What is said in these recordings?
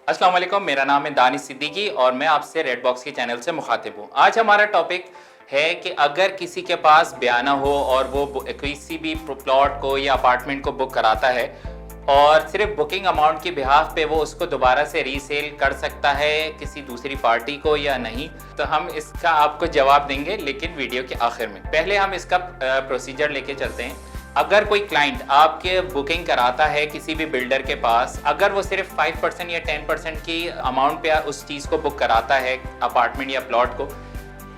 अस्सलाम वालेकुम, मेरा नाम है दानिश सिद्दीकी और मैं आपसे रेड बॉक्स के चैनल से मुखातिब हूँ। आज हमारा टॉपिक है कि अगर किसी के पास बयाना हो और वो किसी भी प्लॉट को या अपार्टमेंट को बुक कराता है और सिर्फ बुकिंग अमाउंट की बिहाफ पे वो उसको दोबारा से रीसेल कर सकता है किसी दूसरी पार्टी को या नहीं, तो हम इसका आपको जवाब देंगे, लेकिन वीडियो के आखिर में। पहले हम इसका प्रोसीजर लेके चलते हैं। अगर कोई क्लाइंट आपके बुकिंग कराता है किसी भी बिल्डर के पास, अगर वो सिर्फ 5% या 10% की अमाउंट पे उस चीज़ को बुक कराता है, अपार्टमेंट या प्लॉट को,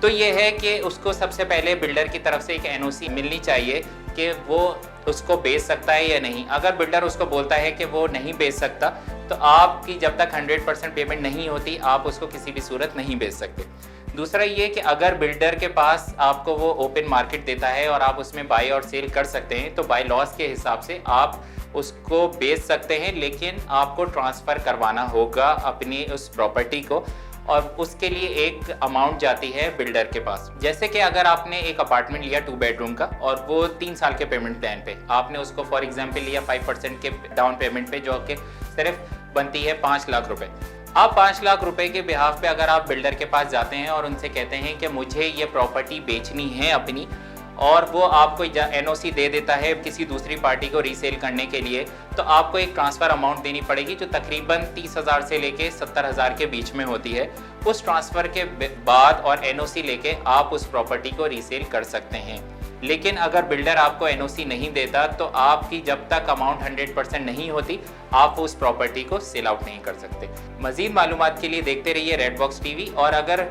तो ये है कि उसको सबसे पहले बिल्डर की तरफ से एक एनओसी मिलनी चाहिए कि वो उसको बेच सकता है या नहीं। अगर बिल्डर उसको बोलता है कि वो नहीं बेच सकता, तो आपकी जब तक 100% पेमेंट नहीं होती आप उसको किसी भी सूरत नहीं बेच सकते। दूसरा ये कि अगर बिल्डर के पास आपको वो ओपन मार्केट देता है और आप उसमें बाई और सेल कर सकते हैं, तो बाई लॉस के हिसाब से आप उसको बेच सकते हैं, लेकिन आपको ट्रांसफ़र करवाना होगा अपनी उस प्रॉपर्टी को, और उसके लिए एक अमाउंट जाती है बिल्डर के पास। जैसे कि अगर आपने एक अपार्टमेंट लिया 2 बेडरूम का और वो 3 साल के पेमेंट प्लान पे आपने उसको फॉर एग्जांपल लिया 5% के डाउन पेमेंट पे, जो कि सिर्फ बनती है 5 लाख रुपए। आप 5 लाख रुपए के बिहाफ पे अगर आप बिल्डर के पास जाते हैं और उनसे कहते हैं कि मुझे ये प्रॉपर्टी बेचनी है अपनी, और वो आपको एनओसी दे देता है किसी दूसरी पार्टी को रीसेल करने के लिए, तो आपको एक ट्रांसफ़र अमाउंट देनी पड़ेगी जो तकरीबन 30,000 से लेके 70,000 के बीच में होती है। उस ट्रांसफ़र के बाद और एनओसी लेके आप उस प्रॉपर्टी को रीसेल कर सकते हैं। लेकिन अगर बिल्डर आपको एनओसी नहीं देता, तो आपकी जब तक अमाउंट 100% नहीं होती आप उस प्रॉपर्टी को सेल आउट नहीं कर सकते। मज़ीद मालूमात के लिए देखते रहिए रेड बॉक्स टीवी, और अगर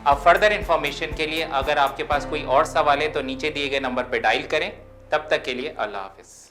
अब फर्दर इंफॉर्मेशन के लिए अगर आपके पास कोई और सवाल है तो नीचे दिए गए नंबर पर डायल करें। तब तक के लिए अल्लाह हाफिज़।